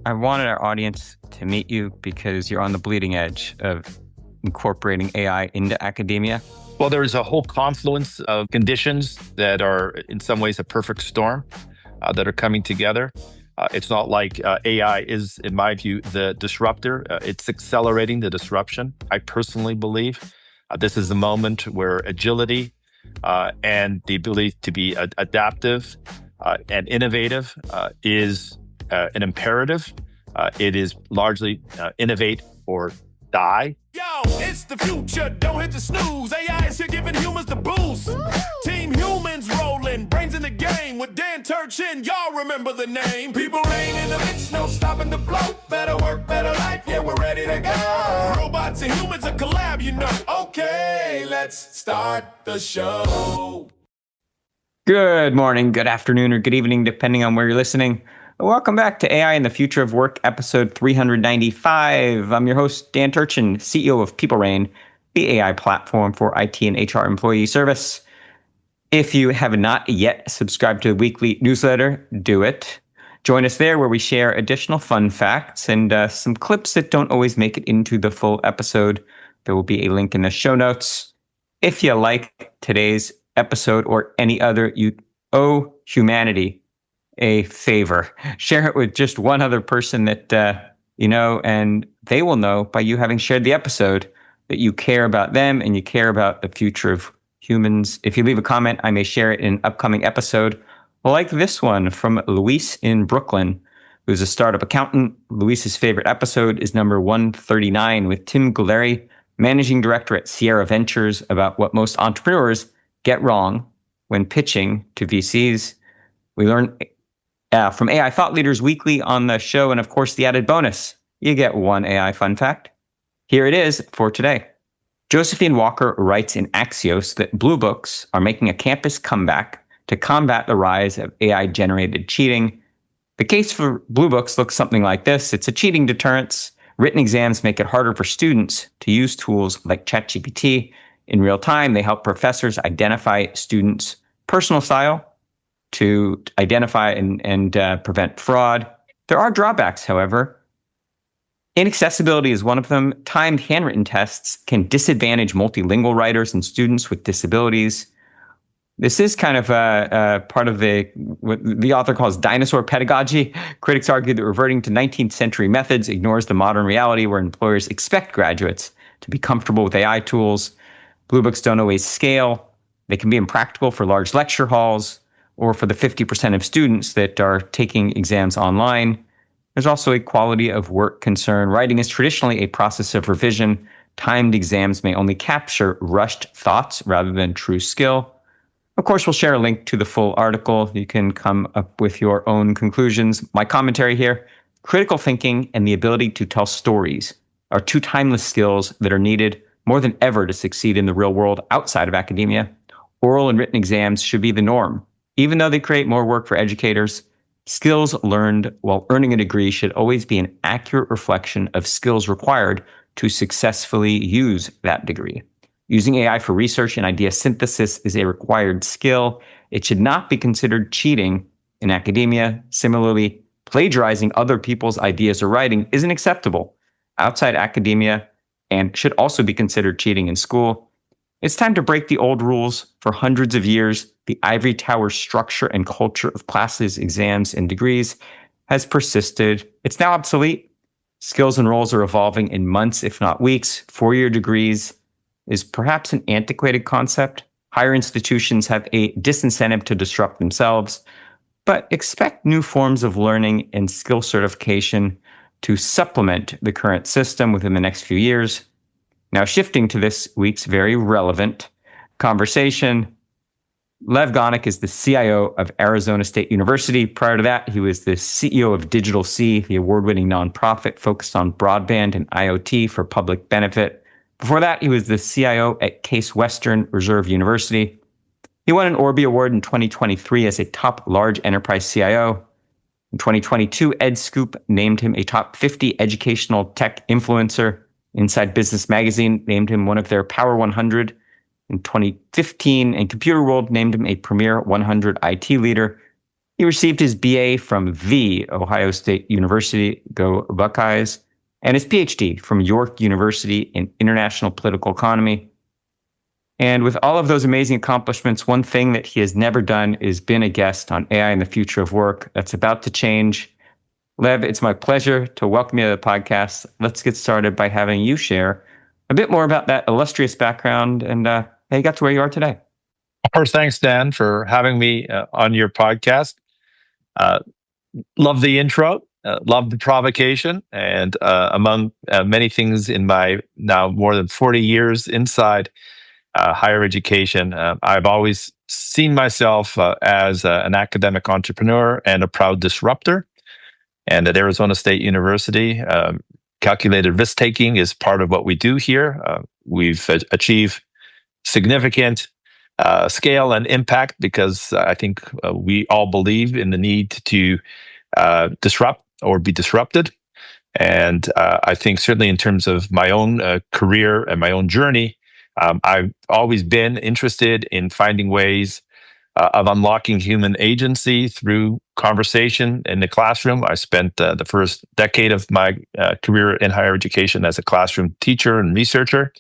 I wanted our audience to meet you because you're on the bleeding edge of incorporating AI into academia. Well, there is a whole confluence of conditions that are in some ways a perfect storm that are coming together. It's not like AI is, in my view, the disruptor. It's accelerating the disruption. I personally believe this is the moment where agility and the ability to be adaptive and innovative is an imperative. It is largely innovate or die. Yo, it's the future, don't hit the snooze. AI is here giving humans the boost. Team Humans rolling, brains in the game with Dan Turchin. Y'all remember the name. People reign in the mix, no stopping the flow. Better work, better life, yeah, we're ready to go. Robots and humans, a collab, you know. Okay, let's start the show. Good morning, good afternoon, or good evening, depending on where you're listening. Welcome back to AI and the Future of Work, episode 395. I'm your host, Dan Turchin, CEO of PeopleRain, the AI platform for IT and HR employee service. If you have not yet subscribed to the weekly newsletter, do it. Join us there where we share additional fun facts and some clips that don't always make it into the full episode. There will be a link in the show notes. If you like today's episode or any other, you owe humanity a favor. Share it with just one other person that you know, and they will know by you having shared the episode that you care about them and you care about the future of humans. If you leave a comment, I may share it in an upcoming episode, like this one from Luis in Brooklyn, who's a startup accountant. Luis's favorite episode is number 139 with Tim Guleri, managing director at Sierra Ventures, about what most entrepreneurs get wrong when pitching to VCs. We learn from AI thought leaders weekly on the show, and of course, the added bonus, you get one AI fun fact. Here it is for today. Josephine Walker writes in Axios that blue books are making a campus comeback to combat the rise of AI-generated cheating. The case for blue books looks something like this. It's a cheating deterrence. Written exams make it harder for students to use tools like ChatGPT. In real time, they help professors identify students' personal style to identify and prevent fraud. There are drawbacks, however. Inaccessibility is one of them. Timed handwritten tests can disadvantage multilingual writers and students with disabilities. This is kind of part of what the author calls dinosaur pedagogy. Critics argue that reverting to 19th century methods ignores the modern reality where employers expect graduates to be comfortable with AI tools. Blue books don't always scale. They can be impractical for large lecture halls or for the 50% of students that are taking exams online. There's also a quality of work concern. Writing is traditionally a process of revision. Timed exams may only capture rushed thoughts rather than true skill. Of course, we'll share a link to the full article. You can come up with your own conclusions. My commentary here: critical thinking and the ability to tell stories are two timeless skills that are needed more than ever to succeed in the real world outside of academia. Oral and written exams should be the norm. Even though they create more work for educators, skills learned while earning a degree should always be an accurate reflection of skills required to successfully use that degree. Using AI for research and idea synthesis is a required skill. It should not be considered cheating in academia. Similarly, plagiarizing other people's ideas or writing isn't acceptable outside academia and should also be considered cheating in school. It's time to break the old rules. For hundreds of years, the ivory tower structure and culture of classes, exams, and degrees has persisted. It's now obsolete. Skills and roles are evolving in months, if not weeks. Four-year degrees is perhaps an antiquated concept. Higher institutions have a disincentive to disrupt themselves, but expect new forms of learning and skill certification to supplement the current system within the next few years. Now, shifting to this week's very relevant conversation, Lev Gonick is the CIO of Arizona State University. Prior to that, he was the CEO of Digital C, the award-winning nonprofit focused on broadband and IoT for public benefit. Before that, he was the CIO at Case Western Reserve University. He won an ORBIE Award in 2023 as a top large enterprise CIO. In 2022, EdScoop named him a top 50 educational tech influencer. Inside Business Magazine named him one of their Power 100. In 2015, and Computer World named him a premier 100 IT leader. He received his BA from the Ohio State University, go Buckeyes, and his PhD from York University in International Political Economy. And with all of those amazing accomplishments, one thing that he has never done is been a guest on AI and the Future of Work. That's about to change. Lev, it's my pleasure to welcome you to the podcast. Let's get started by having you share a bit more about that illustrious background and how you got to where you are today. First, thanks, Dan, for having me on your podcast. Love the intro, love the provocation, and among many things in my now more than 40 years inside higher education, I've always seen myself as an academic entrepreneur and a proud disruptor. And at Arizona State University, calculated risk taking is part of what we do here. We've achieved significant scale and impact because I think we all believe in the need to disrupt or be disrupted. And I think certainly in terms of my own career and my own journey, I've always been interested in finding ways of unlocking human agency through conversation in the classroom. I spent the first decade of my career in higher education as a classroom teacher and researcher.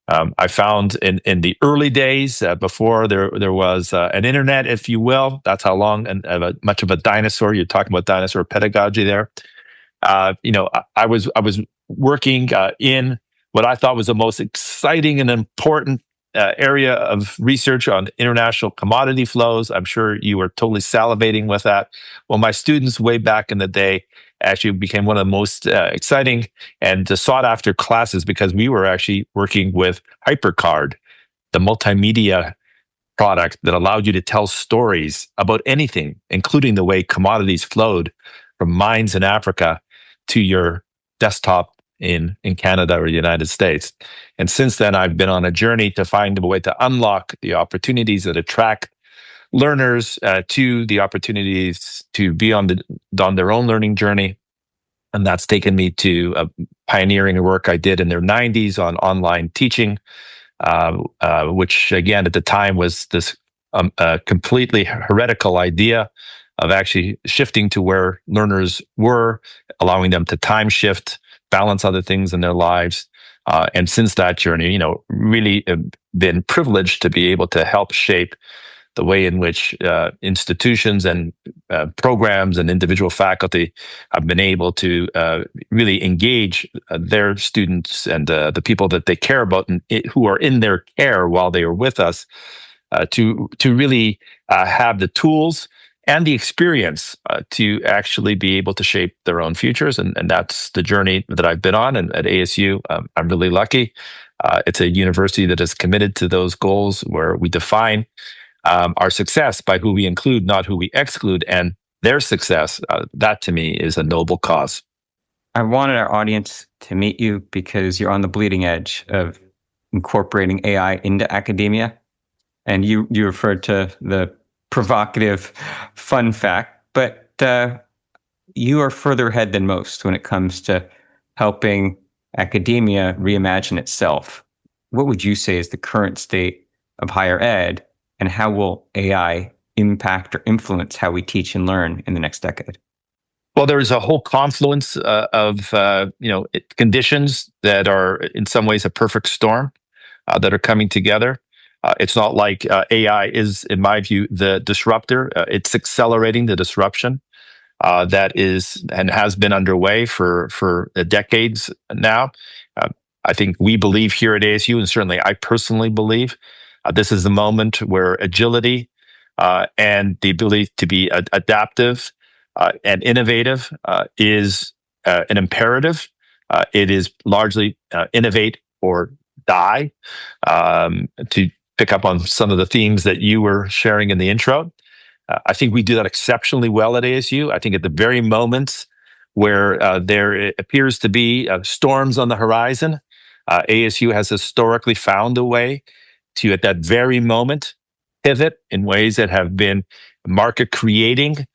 I found in the early days, before there was an internet, if you will, that's how long and much of a dinosaur, you're talking about dinosaur pedagogy there. I was working in what I thought was the most exciting and important area of research on international commodity flows. I'm sure you were totally salivating with that. Well, my students way back in the day actually became one of the most exciting and sought after classes because we were actually working with HyperCard, the multimedia product that allowed you to tell stories about anything, including the way commodities flowed from mines in Africa to your desktop in Canada or the United States. And since then, I've been on a journey to find a way to unlock the opportunities that attract learners to the opportunities to be on their own learning journey. And that's taken me to pioneering work I did in the 90s on online teaching, which again, at the time was this completely heretical idea of actually shifting to where learners were, allowing them to time shift, balance other things in their lives. And since that journey, really been privileged to be able to help shape the way in which institutions and programs and individual faculty have been able to really engage their students and the people that they care about and who are in their care while they are with us to really have the tools and the experience to actually be able to shape their own futures. And that's the journey that I've been on. And at ASU, I'm really lucky. It's a university that is committed to those goals where we define our success by who we include, not who we exclude. And their success, that to me is a noble cause. I wanted our audience to meet you because you're on the bleeding edge of incorporating AI into academia. And you referred to the provocative fun fact, but you are further ahead than most when it comes to helping academia reimagine itself. What would you say is the current state of higher ed, and how will AI impact or influence how we teach and learn in the next decade? Well, there's a whole confluence of conditions that are in some ways a perfect storm that are coming together. It's not like AI is, in my view, the disruptor. It's accelerating the disruption that is and has been underway for decades now. I think we believe here at ASU, and certainly I personally believe, this is the moment where agility and the ability to be adaptive and innovative is an imperative. It is largely innovate or die, to pick up on some of the themes that you were sharing in the intro. I think we do that exceptionally well at ASU. I think at the very moments where there appears to be storms on the horizon, ASU has historically found a way to, at that very moment, pivot in ways that have been market creating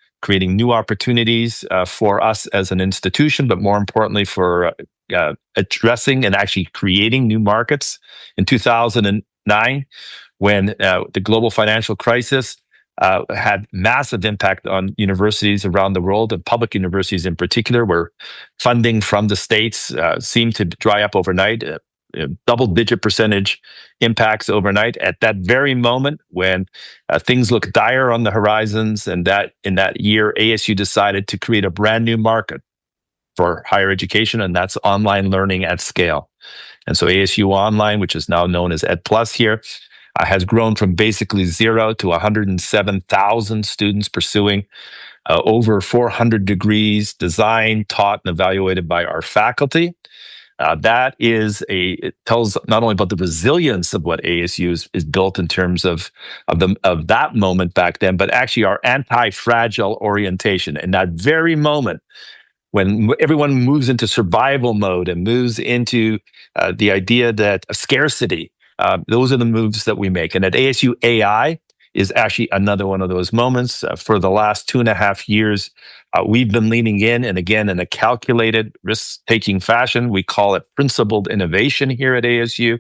new opportunities for us as an institution, but more importantly for addressing and actually creating new markets. In 2009, when the global financial crisis had massive impact on universities around the world, and public universities in particular, where funding from the states seemed to dry up overnight. Double-digit percentage impacts overnight at that very moment when things look dire on the horizons, and that in that year, ASU decided to create a brand new market for higher education, and that's online learning at scale. And so ASU Online, which is now known as Ed Plus here, has grown from basically 0 to 107,000 students pursuing over 400 degrees designed, taught, and evaluated by our faculty. It tells not only about the resilience of what ASU is built in terms of that moment back then, but actually our anti-fragile orientation. In that very moment, when everyone moves into survival mode and moves into the idea that a scarcity, those are the moves that we make. And at ASU AI is actually another one of those moments. For the last 2.5 years, we've been leaning in, and again, in a calculated, risk-taking fashion. We call it principled innovation here at ASU,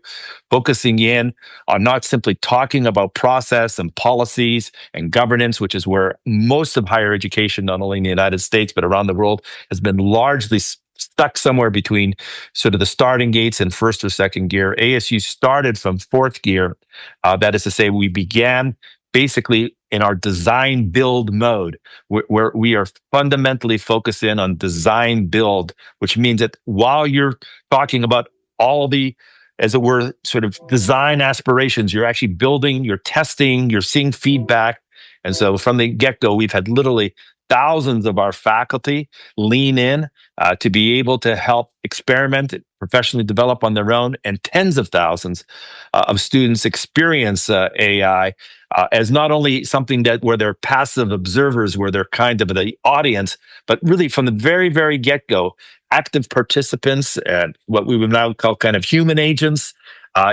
focusing in on not simply talking about process and policies and governance, which is where most of higher education, not only in the United States, but around the world, has been largely stuck somewhere between sort of the starting gates in first or second gear. ASU started from fourth gear. That is to say, we began basically in our design build mode, where we are fundamentally focused in on design build, which means that while you're talking about all the, as it were, sort of design aspirations, you're actually building, you're testing, you're seeing feedback. And so from the get-go, we've had literally thousands of our faculty lean in to be able to help experiment, professionally develop on their own, and tens of thousands of students experience AI as not only something that where they're passive observers, where they're kind of the audience, but really from the very, very get-go, active participants and what we would now call kind of human agents,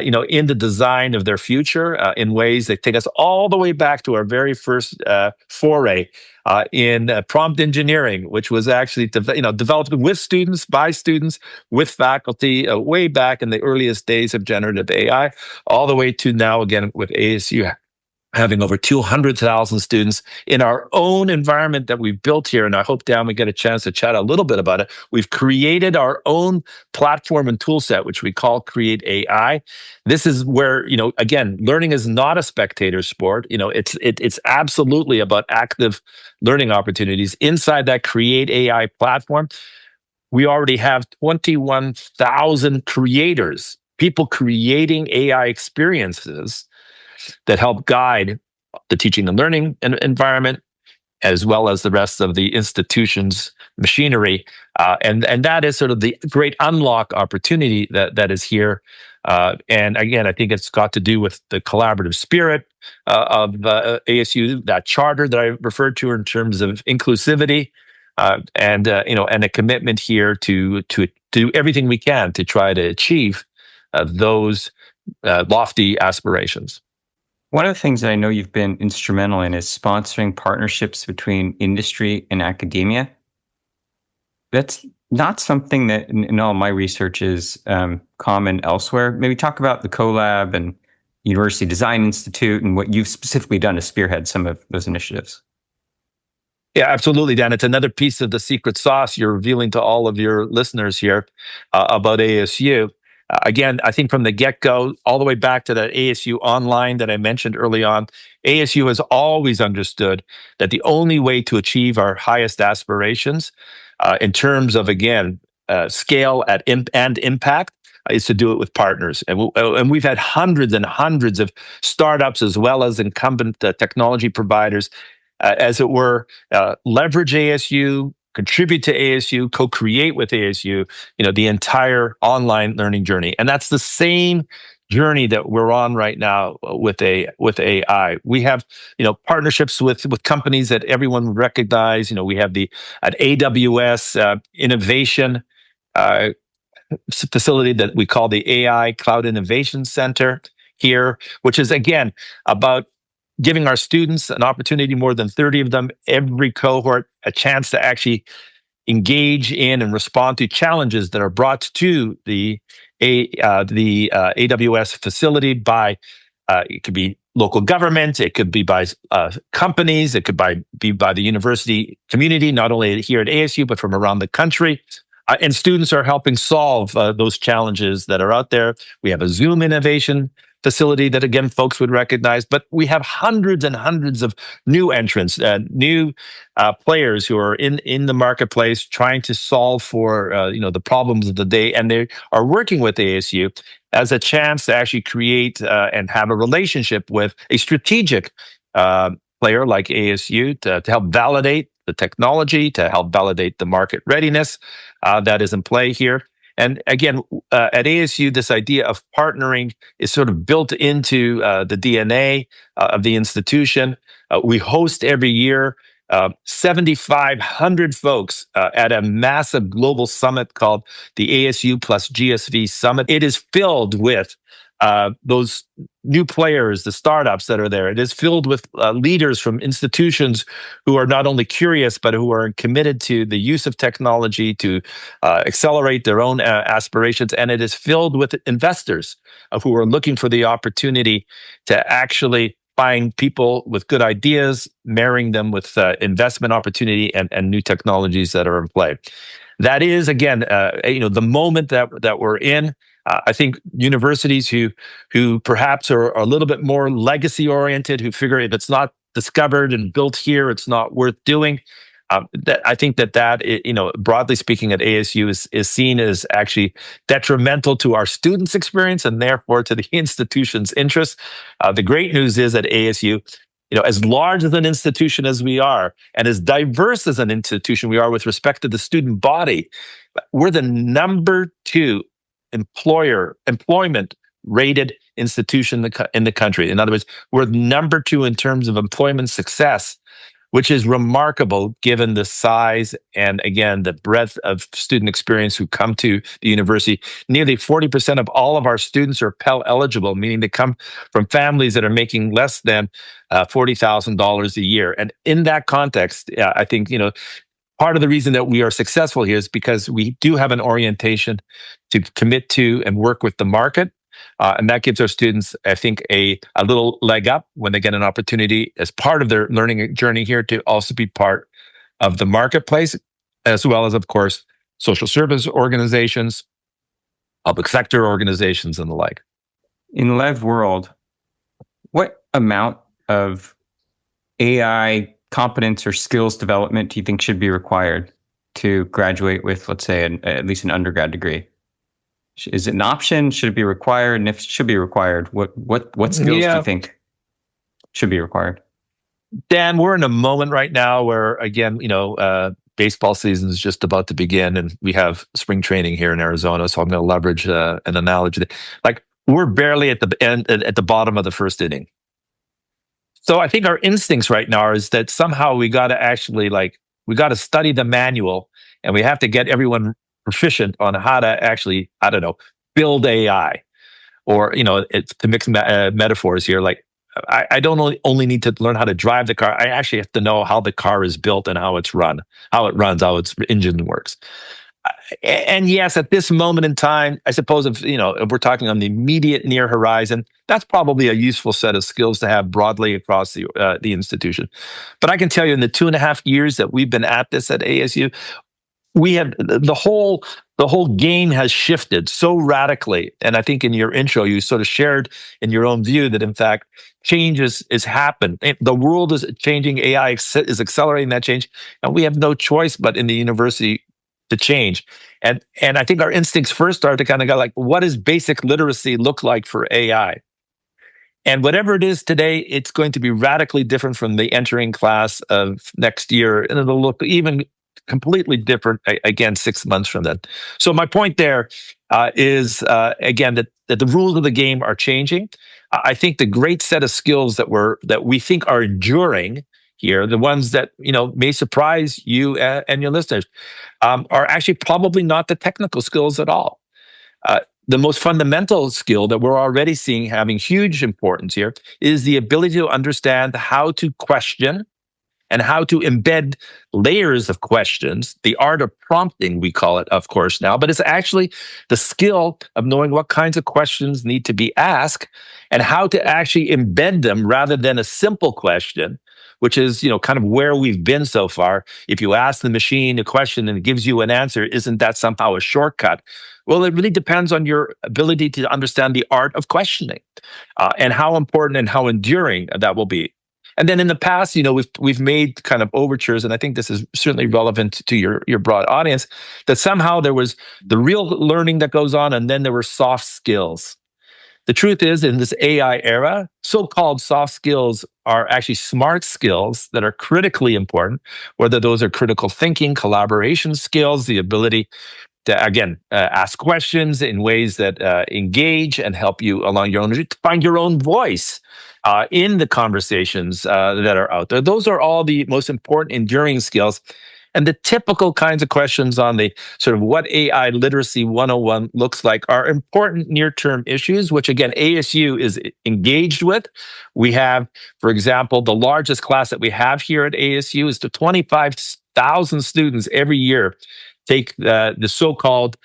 in the design of their future in ways that take us all the way back to our very first foray in prompt engineering, which was actually developed with students, by students, with faculty, way back in the earliest days of generative AI, all the way to now, again, with ASU having over 200,000 students in our own environment that we've built here. And I hope, Dan, we get a chance to chat a little bit about it. We've created our own platform and tool set, which we call Create AI. This is where, again, learning is not a spectator sport. It's absolutely about active learning opportunities. Inside that Create AI platform, we already have 21,000 creators, people creating AI experiences that help guide the teaching and learning environment, as well as the rest of the institution's machinery. And that is sort of the great unlock opportunity that is here. And again, I think it's got to do with the collaborative spirit of ASU, that charter that I referred to in terms of inclusivity, and a commitment here to do everything we can to try to achieve those lofty aspirations. One of the things that I know you've been instrumental in is sponsoring partnerships between industry and academia. That's not something that in all my research is common elsewhere. Maybe talk about the CoLab and University Design Institute and what you've specifically done to spearhead some of those initiatives. Yeah, absolutely, Dan. It's another piece of the secret sauce you're revealing to all of your listeners here about ASU. Again, I think from the get-go, all the way back to that ASU Online that I mentioned early on, ASU has always understood that the only way to achieve our highest aspirations in terms of, again, scale and impact is to do it with partners. And we've had hundreds and hundreds of startups as well as incumbent technology providers, as it were, leverage ASU, contribute to ASU, co-create with ASU, the entire online learning journey. And that's the same journey that we're on right now with AI. We have, partnerships with companies that everyone would recognize. We have at AWS innovation facility that we call the AI Cloud Innovation Center here, which is, again, about giving our students an opportunity, more than 30 of them, every cohort, a chance to actually engage in and respond to challenges that are brought to the AWS facility by, it could be local government, it could be by companies, it could be by the university community, not only here at ASU, but from around the country. And students are helping solve those challenges that are out there. We have a Zoom innovation facility that, again, folks would recognize, but we have hundreds and hundreds of new entrants, new players who are in the marketplace trying to solve for the problems of the day, and they are working with ASU as a chance to actually create and have a relationship with a strategic player like ASU to help validate the technology, to help validate the market readiness that is in play here. And again, at ASU, this idea of partnering is sort of built into the DNA of the institution. We host every year 7,500 folks at a massive global summit called the ASU plus GSV Summit. It is filled with those new players, the startups that are there. It is filled with leaders from institutions who are not only curious, but who are committed to the use of technology to accelerate their own aspirations. And it is filled with investors who are looking for the opportunity to actually find people with good ideas, marrying them with investment opportunity and new technologies that are in play. That is, again, the moment that we're in. I think universities who perhaps are a little bit more legacy oriented, who figure if it's not discovered and built here, it's not worth doing. I think that broadly speaking, at ASU is seen as actually detrimental to our students' experience and therefore to the institution's interests. The great news is at ASU, as large as an institution as we are, and as diverse as an institution we are with respect to the student body, we're the number 2 employment rated institution in the country. In other words, we're number 2 in terms of employment success, which is remarkable given the size and, again, the breadth of student experience who come to the university. Nearly 40% of all of our students are Pell eligible, meaning they come from families that are making less than $40,000 a year. And in that context, I think, part of the reason that we are successful here is because we do have an orientation to commit to and work with the market. And that gives our students, I think, a little leg up when they get an opportunity as part of their learning journey here to also be part of the marketplace, as well as, of course, social service organizations, public sector organizations, and the like. In Lev world, what amount of AI competence or skills development do you think should be required to graduate with, let's say, at least an undergrad degree? Is it an option? Should it be required? And if it should be required, what skills do you think should be required? Dan, we're in a moment right now where, again, baseball season is just about to begin, and we have spring training here in Arizona. So I'm going to leverage an analogy. Like, we're barely at the bottom of the first inning. So I think our instincts right now is that somehow we got to study the manual, and we have to get everyone proficient on how to actually, build AI, or, to mix metaphors here. Like, I don't only need to learn how to drive the car. I actually have to know how the car is built and how it's run, how it runs, how its engine works. And yes, at this moment in time, I suppose if we're talking on the immediate near horizon, that's probably a useful set of skills to have broadly across the institution. But I can tell you, in the 2.5 years that we've been at this at ASU, we have the whole game has shifted so radically. And I think in your intro, you sort of shared in your own view that, in fact, change is happened. The world is changing. AI is accelerating that change, and we have no choice but in the university to change. And I think our instincts first are to kind of go like, what does basic literacy look like for AI? And whatever it is today, it's going to be radically different from the entering class of next year, and it'll look even completely different again 6 months from then. So my point there is again that the rules of the game are changing. I think the great set of skills that we think are enduring here, the ones that may surprise you and your listeners, are actually probably not the technical skills at all. The most fundamental skill that we're already seeing having huge importance here is the ability to understand how to question and how to embed layers of questions. The art of prompting, we call it, of course, now, but it's actually the skill of knowing what kinds of questions need to be asked and how to actually embed them rather than a simple question, which is, kind of where we've been so far. If you ask the machine a question and it gives you an answer, isn't that somehow a shortcut? Well, it really depends on your ability to understand the art of questioning and how important and how enduring that will be. And then in the past, we've made kind of overtures, and I think this is certainly relevant to your broad audience, that somehow there was the real learning that goes on, and then there were soft skills. The truth is, in this AI era, so-called soft skills are actually smart skills that are critically important, whether those are critical thinking, collaboration skills, the ability to, again, ask questions in ways that engage and help you along your own journey, to find your own voice in the conversations that are out there. Those are all the most important enduring skills. And the typical kinds of questions on the sort of what AI literacy 101 looks like are important near-term issues, which again, ASU is engaged with. We have, for example, the largest class that we have here at ASU is to 25,000 students every year take the so-called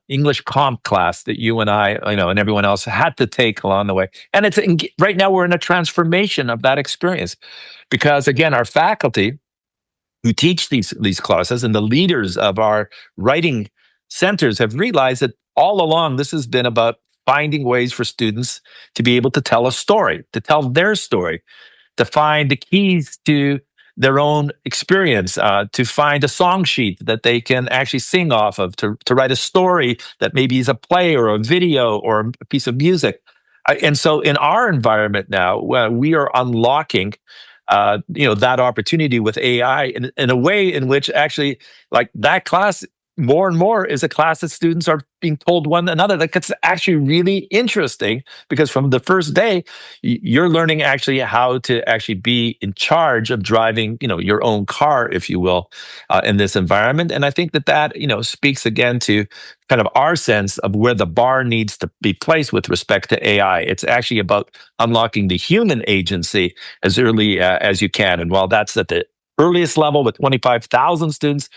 English comp class that you and I, and everyone else had to take along the way. And right now we're in a transformation of that experience because again, our faculty who teach these classes and the leaders of our writing centers have realized that all along this has been about finding ways for students to be able to tell a story, to tell their story, to find the keys to their own experience, to find a song sheet that they can actually sing off of, to write a story that maybe is a play or a video or a piece of music. And so in our environment now, we are unlocking that opportunity with AI in a way in which actually like that class more and more is a class that students are being told one another. Like it's actually really interesting because from the first day, you're learning actually how to actually be in charge of driving, your own car, if you will, in this environment. And I think that, speaks again to kind of our sense of where the bar needs to be placed with respect to AI. It's actually about unlocking the human agency as early as you can. And while that's at the earliest level with 25,000 students,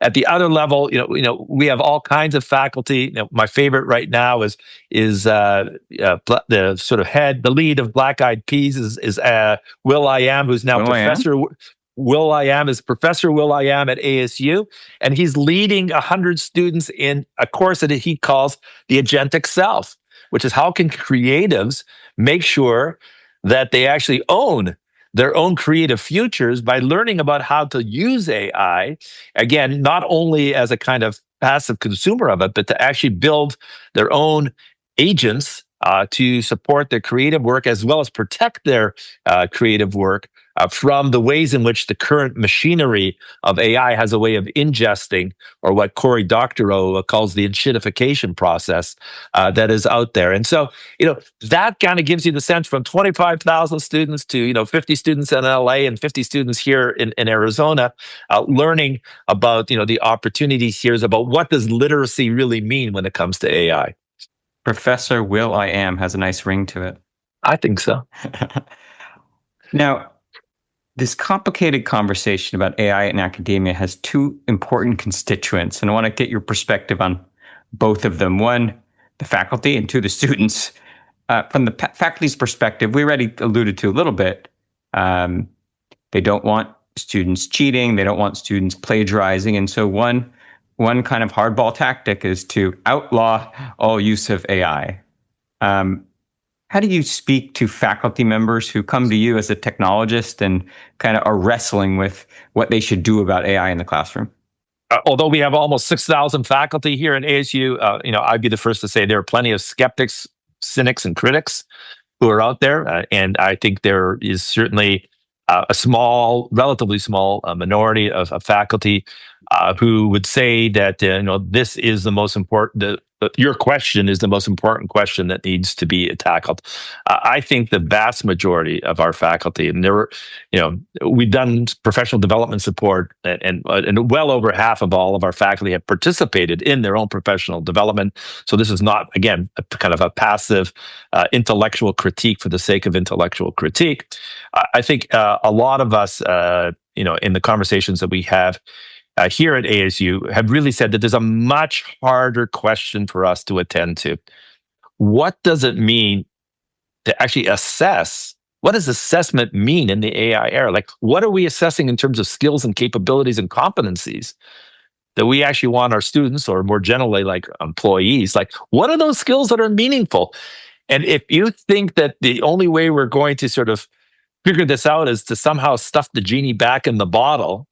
at the other level, we have all kinds of faculty. My favorite right now is the sort of the lead of Black Eyed Peas is Will I Am, who's now Professor Will I Am is Professor Will I Am at ASU, and he's leading 100 students in a course that he calls the Agentic Self, which is how can creatives make sure that they actually own their own creative futures by learning about how to use AI, again, not only as a kind of passive consumer of it, but to actually build their own agents to support their creative work as well as protect their creative work from the ways in which the current machinery of AI has a way of ingesting, or what Cory Doctorow calls the enshittification process that is out there. And so, that kind of gives you the sense from 25,000 students to, 50 students in LA and 50 students here in Arizona, learning about, the opportunities here is about what does literacy really mean when it comes to AI. Professor Will I Am has a nice ring to it. I think so. Now, this complicated conversation about AI in academia has two important constituents, and I want to get your perspective on both of them. One, the faculty, and two, the students. From the faculty's perspective, we already alluded to a little bit. They don't want students cheating. They don't want students plagiarizing. And so one kind of hardball tactic is to outlaw all use of AI. How do you speak to faculty members who come to you as a technologist and kind of are wrestling with what they should do about AI in the classroom? Although we have almost 6,000 faculty here in ASU, I'd be the first to say there are plenty of skeptics, cynics, and critics who are out there. And I think there is certainly a relatively small minority of faculty who would say that this is the most important. Your question is the most important question that needs to be tackled. I think the vast majority of our faculty, and we've done professional development support, and well over half of all of our faculty have participated in their own professional development. So this is not, again, a kind of a passive intellectual critique for the sake of intellectual critique. I think a lot of us, in the conversations that we have here at ASU, have really said that there's a much harder question for us to attend to. What does it mean to actually assess? What does assessment mean in the AI era? Like, what are we assessing in terms of skills and capabilities and competencies that we actually want our students, or more generally, like employees? Like, what are those skills that are meaningful? And if you think that the only way we're going to sort of figure this out is to somehow stuff the genie back in the bottle,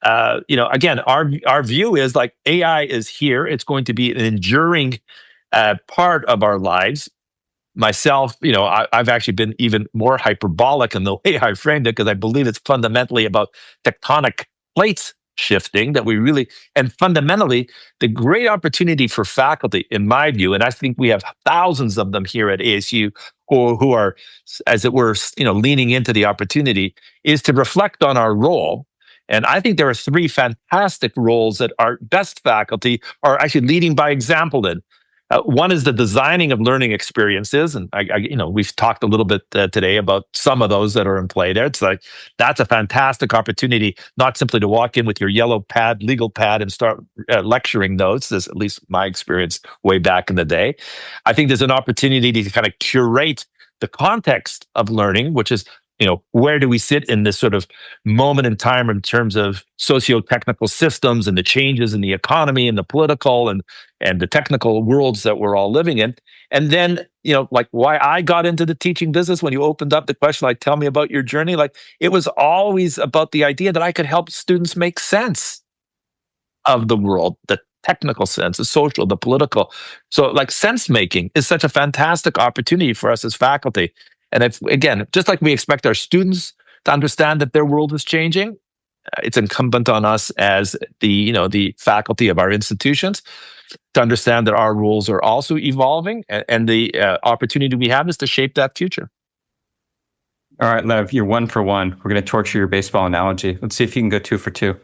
again, our view is like AI is here. It's going to be an enduring part of our lives. Myself, I've actually been even more hyperbolic in the way I framed it, because I believe it's fundamentally about tectonic plates shifting and fundamentally the great opportunity for faculty, in my view, and I think we have thousands of them here at ASU who are, as it were, leaning into the opportunity, is to reflect on our role. And I think there are three fantastic roles that our best faculty are actually leading by example in. One is the designing of learning experiences, and we've talked a little bit today about some of those that are in play there. It's like that's a fantastic opportunity, not simply to walk in with your yellow pad, legal pad, and start lecturing notes. That's at least my experience way back in the day. I think there's an opportunity to kind of curate the context of learning, which is, where do we sit in this sort of moment in time in terms of socio-technical systems and the changes in the economy and the political and the technical worlds that we're all living in. And then, like why I got into the teaching business, when you opened up the question, like, tell me about your journey. Like, it was always about the idea that I could help students make sense of the world, the technical sense, the social, the political. So like sense making is such a fantastic opportunity for us as faculty. And again, just like we expect our students to understand that their world is changing, it's incumbent on us as the faculty of our institutions to understand that our rules are also evolving, and the opportunity we have is to shape that future. All right, Lev, you're 1 for 1. We're going to torture your baseball analogy. Let's see if you can go 2 for 2.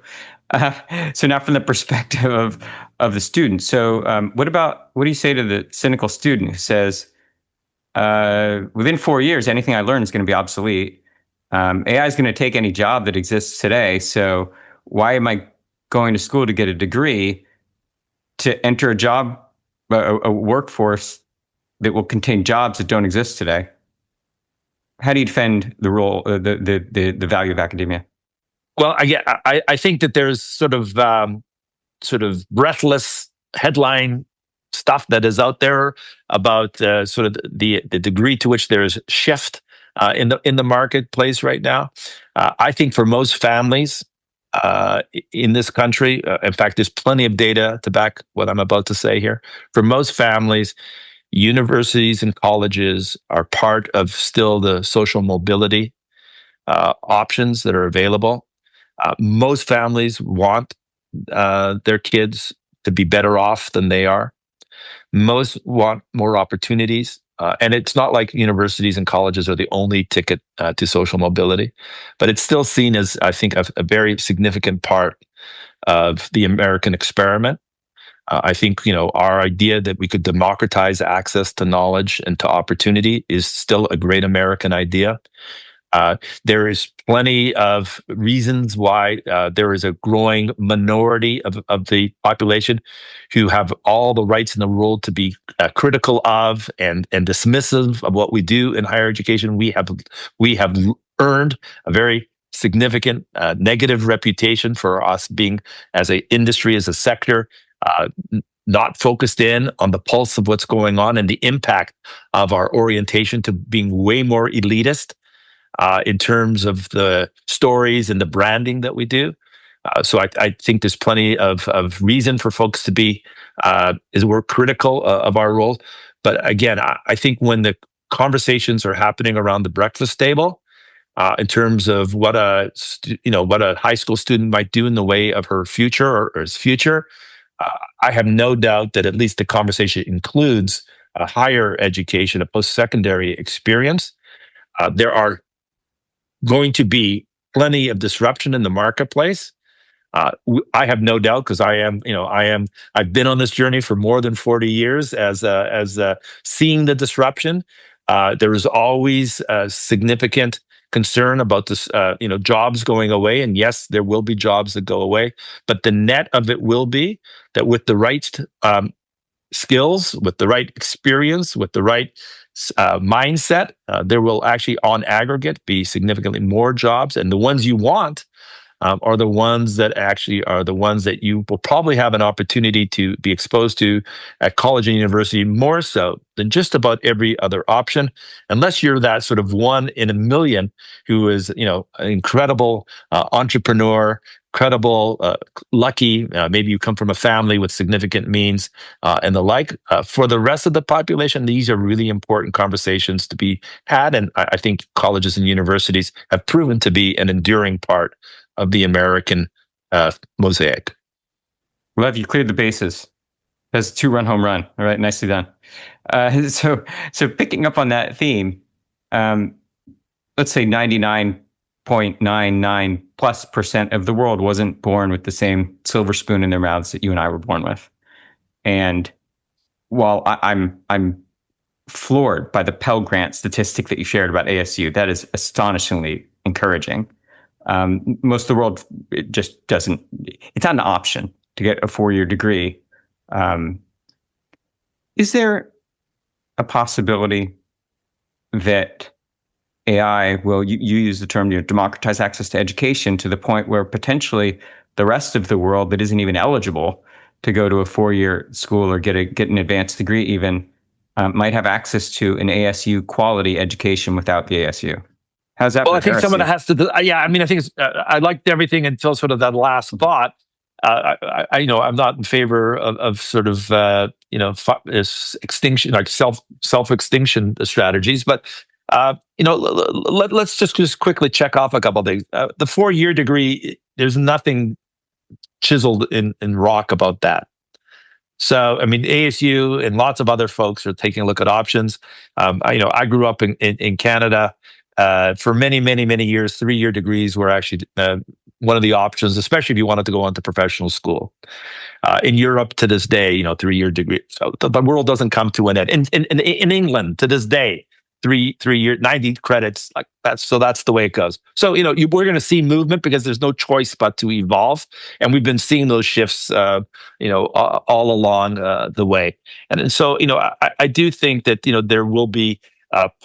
So now from the perspective of the student. So what do you say to the cynical student who says, within 4 years, anything I learn is going to be obsolete. AI is going to take any job that exists today. So why am I going to school to get a degree to enter a workforce that will contain jobs that don't exist today? How do you defend the role, the value of academia? Well, I think that there's sort of breathless headline stuff that is out there about sort of the degree to which there is shift in the marketplace right now. I think for most families in this country, in fact, there's plenty of data to back what I'm about to say here. For most families, universities and colleges are part of still the social mobility options that are available. Most families want their kids to be better off than they are. Most want more opportunities. And it's not like universities and colleges are the only ticket to social mobility, but it's still seen as, I think, a very significant part of the American experiment. I think, our idea that we could democratize access to knowledge and to opportunity is still a great American idea. There is plenty of reasons why there is a growing minority of the population who have all the rights in the world to be critical of and dismissive of what we do in higher education. We have earned a very significant negative reputation for us being, as an industry, as a sector, not focused in on the pulse of what's going on and the impact of our orientation to being way more elitist in terms of the stories and the branding that we do. So I think there's plenty of reason for folks to be, we're critical of our role. But again, I think when the conversations are happening around the breakfast table, in terms of what what a high school student might do in the way of her future or his future. I have no doubt that at least the conversation includes a higher education, a post-secondary experience. There are going to be plenty of disruption in the marketplace. I have no doubt because I've been on this journey for more than 40 years as seeing the disruption. There is always a significant concern about this, jobs going away. And yes, there will be jobs that go away, but the net of it will be that with the right skills, with the right experience, with the right mindset, there will actually, on aggregate, be significantly more jobs. And the ones you want are the ones that actually are the ones that you will probably have an opportunity to be exposed to at college and university more so than just about every other option, unless you're that sort of one in a million who is, an incredible entrepreneur, credible, lucky. Maybe you come from a family with significant means and the like. For the rest of the population, these are really important conversations to be had. And I think colleges and universities have proven to be an enduring part of the American mosaic. Lev, you cleared the bases. That's a 2-run home run. All right, nicely done. So picking up on that theme, let's say 99.99+% of the world wasn't born with the same silver spoon in their mouths that you and I were born with. And while I'm floored by the Pell Grant statistic that you shared about ASU, that is astonishingly encouraging. Most of the world, it just doesn't, it's not an option to get a 4-year degree. Is there a possibility that AI will, you use the term, democratize access to education to the point where potentially the rest of the world that isn't even eligible to go to a 4-year school or get an advanced degree even might have access to an ASU quality education without the ASU? How's that? Well, I think someone has to do, I think it's, I liked everything until sort of that last thought. I'm not in favor of sort of, extinction, like self-extinction strategies, but, let's just quickly check off a couple of things. The 4-year degree, there's nothing chiseled in rock about that. So, ASU and lots of other folks are taking a look at options. I grew up in Canada. For many, many, many years, 3-year degrees were actually one of the options, especially if you wanted to go on to professional school. In Europe, to this day, 3-year degree. So the world doesn't come to an end. In England, to this day, 3-year, 90 credits, like that's, so that's the way it goes. So, we're going to see movement because there's no choice but to evolve. And we've been seeing those shifts, all along the way. And so, I do think that, there will be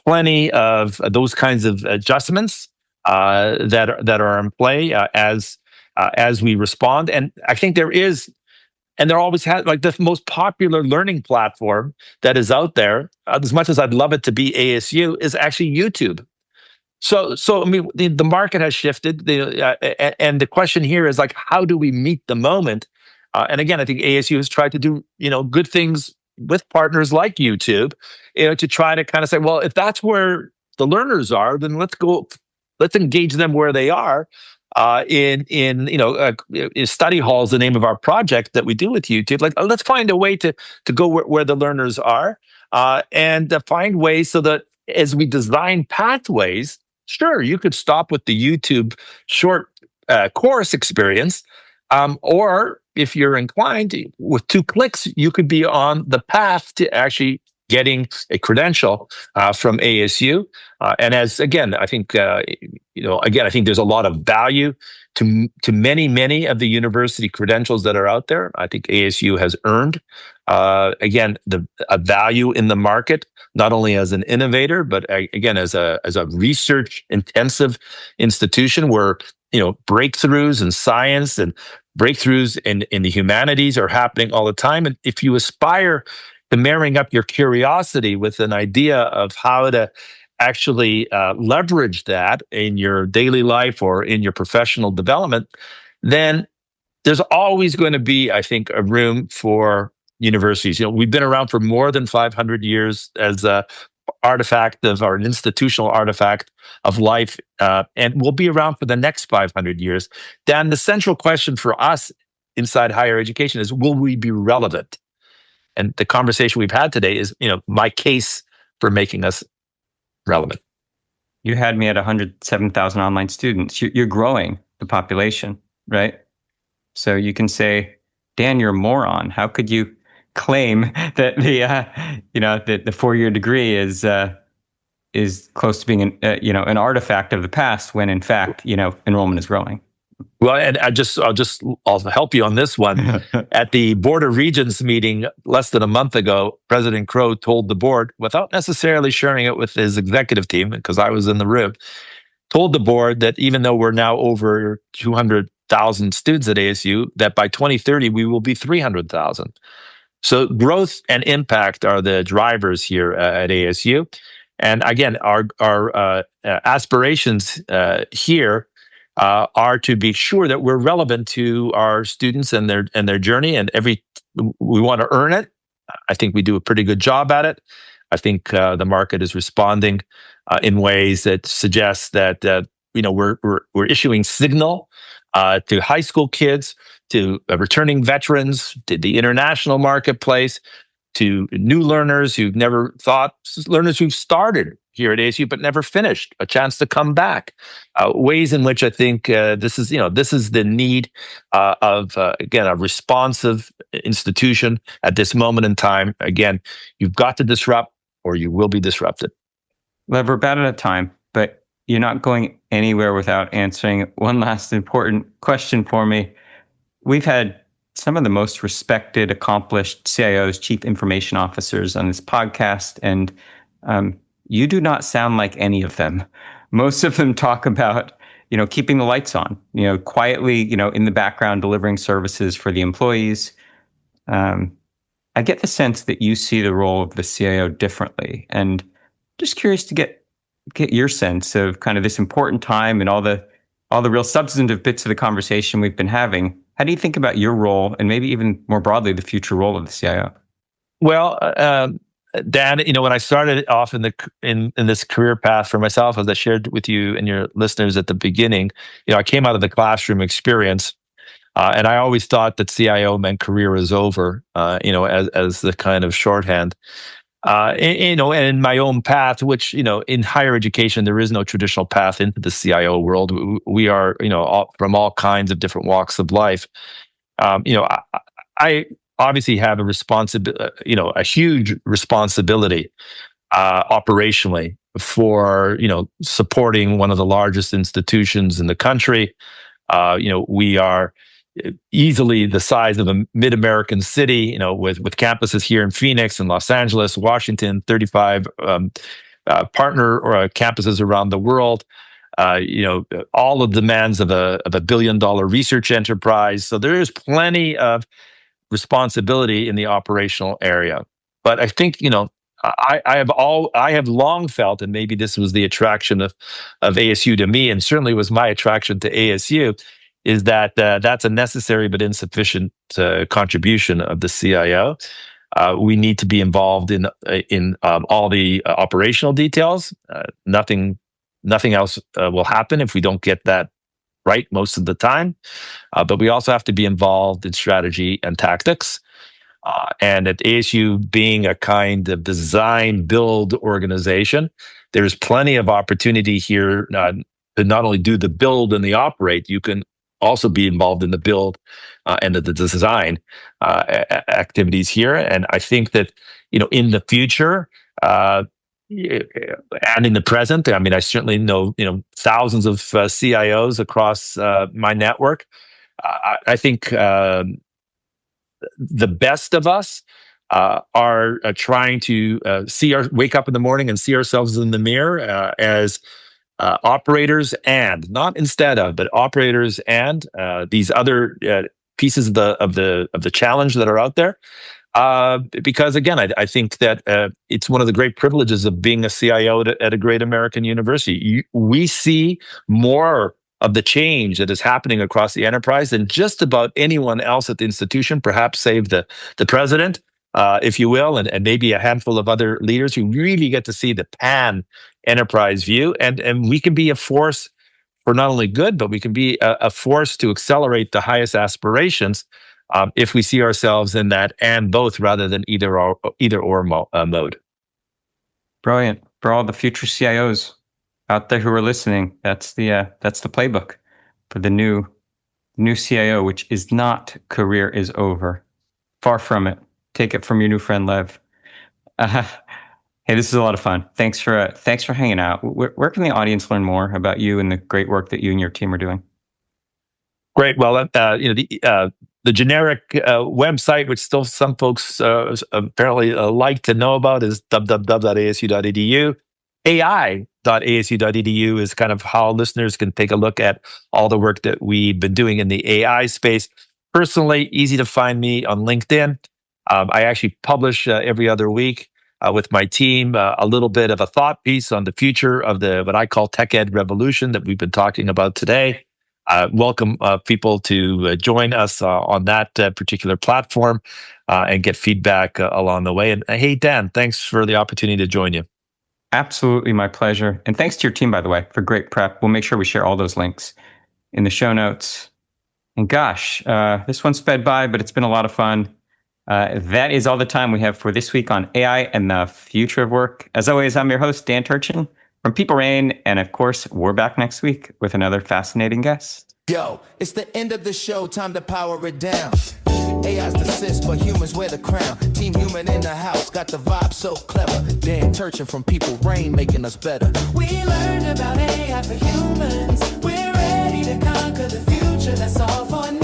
plenty of those kinds of adjustments that are in play as we respond. And I think there is, and there always has, like the most popular learning platform that is out there, as much as I'd love it to be ASU, is actually YouTube. So the market has shifted, and the question here is like, how do we meet the moment? And again, I think ASU has tried to do good things with partners like YouTube, to try to kind of say, well, if that's where the learners are, then let's engage them where they are. In study halls, the name of our project that we do with YouTube. Like, let's find a way to go where the learners are, and find ways so that as we design pathways, sure, you could stop with the YouTube short course experience, or if you're inclined, with 2 clicks, you could be on the path to actually getting a credential from ASU. And I think, I think there's a lot of value to many of the university credentials that are out there. I think ASU has earned, a value in the market, not only as an innovator, but again, as a research intensive institution where, breakthroughs in science and breakthroughs in the humanities are happening all the time. And if you aspire to marrying up your curiosity with an idea of how to actually leverage that in your daily life or in your professional development, then there's always going to be, I think, a room for universities. We've been around for more than 500 years as artifact of, or an institutional artifact of life, and will be around for the next 500 years. Dan, the central question for us inside higher education is, will we be relevant? And the conversation we've had today is, my case for making us relevant. You had me at 107,000 online students. You're growing the population, right? So you can say, Dan, you're a moron. How could you claim that the 4-year degree is close to being an artifact of the past, when in fact enrollment is growing? Well, and I'll help you on this one. At the Board of Regents meeting less than a month ago, President Crow told the board, without necessarily sharing it with his executive team, because I was in the room, told the board that even though we're now over 200,000 students at ASU, that by 2030 we will be 300,000. So growth and impact are the drivers here at ASU. And again, our aspirations here are to be sure that we're relevant to our students and their journey, and we want to earn it. I think we do a pretty good job at it. I think the market is responding in ways that suggest that we're issuing signal to high school kids, to returning veterans, to the international marketplace, to new learners who've never thought, learners who've started here at ASU but never finished, a chance to come back. Ways in which I think this is the need of again, a responsive institution at this moment in time. Again, you've got to disrupt, or you will be disrupted. Lev, we're about out of time, but you're not going anywhere without answering one last important question for me. We've had some of the most respected, accomplished CIOs, chief information officers on this podcast, and you do not sound like any of them. Most of them talk about, keeping the lights on, quietly, in the background, delivering services for the employees. I get the sense that you see the role of the CIO differently, and just curious to get your sense of kind of this important time and all the real substantive bits of the conversation we've been having. How do you think about your role, and maybe even more broadly, the future role of the CIO? Well, Dan, when I started off in this career path for myself, as I shared with you and your listeners at the beginning, I came out of the classroom experience, and I always thought that CIO meant career is over, as the kind of shorthand. And in my own path, which, in higher education, there is no traditional path into the CIO world. We are, from all kinds of different walks of life. I obviously have a a huge responsibility operationally for, supporting one of the largest institutions in the country. We are easily the size of a mid-American city, with campuses here in Phoenix and Los Angeles, Washington, 35 partner campuses around the world. All the demands of a $1 billion research enterprise. So there is plenty of responsibility in the operational area. But I think, I have long felt, and maybe this was the attraction of ASU to me, and certainly was my attraction to ASU, is that that's a necessary but insufficient contribution of the CIO. We need to be involved in all the operational details. Nothing else will happen if we don't get that right most of the time. But we also have to be involved in strategy and tactics. And at ASU, being a kind of design build organization, there's plenty of opportunity here to not only do the build and the operate. You can also be involved in the build and the design activities here. And I think that, in the future and in the present, I certainly know, thousands of CIOs across my network. I think the best of us are trying to wake up in the morning and see ourselves in the mirror as operators, and not instead of, but operators, and these other pieces of the challenge that are out there. Because again, I think that it's one of the great privileges of being a CIO at a great American university. We see more of the change that is happening across the enterprise than just about anyone else at the institution, perhaps save the president. if you will, and maybe a handful of other leaders who really get to see the pan enterprise view. And we can be a force for not only good, but we can be a force to accelerate the highest aspirations if we see ourselves in that and both rather than either or mode. Brilliant. For all the future CIOs out there who are listening, that's the playbook for the new CIO, which is not career is over. Far from it. Take it from your new friend Lev. Hey, this is a lot of fun. Thanks for hanging out. Where can the audience learn more about you and the great work that you and your team are doing? Great. Well, the generic website, which still some folks apparently like to know about, is www.asu.edu. AI.asu.edu is kind of how listeners can take a look at all the work that we've been doing in the AI space. Personally, easy to find me on LinkedIn. I actually publish every other week with my team a little bit of a thought piece on the future of what I call tech ed revolution that we've been talking about today. Welcome people to join us on that particular platform and get feedback along the way. And hey, Dan, thanks for the opportunity to join you. Absolutely, my pleasure. And thanks to your team, by the way, for great prep. We'll make sure we share all those links in the show notes. And gosh, this one sped by, but it's been a lot of fun. That is all the time we have for this week on AI and the future of work. As always, I'm your host, Dan Turchin from People Reign. And of course, we're back next week with another fascinating guest. Yo, it's the end of the show, time to power it down. AI's the sis, but humans wear the crown. Team Human in the house, got the vibe so clever. Dan Turchin from People Reign, making us better. We learned about AI for humans. We're ready to conquer the future, that's all for now.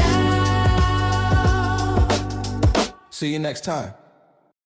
See you next time.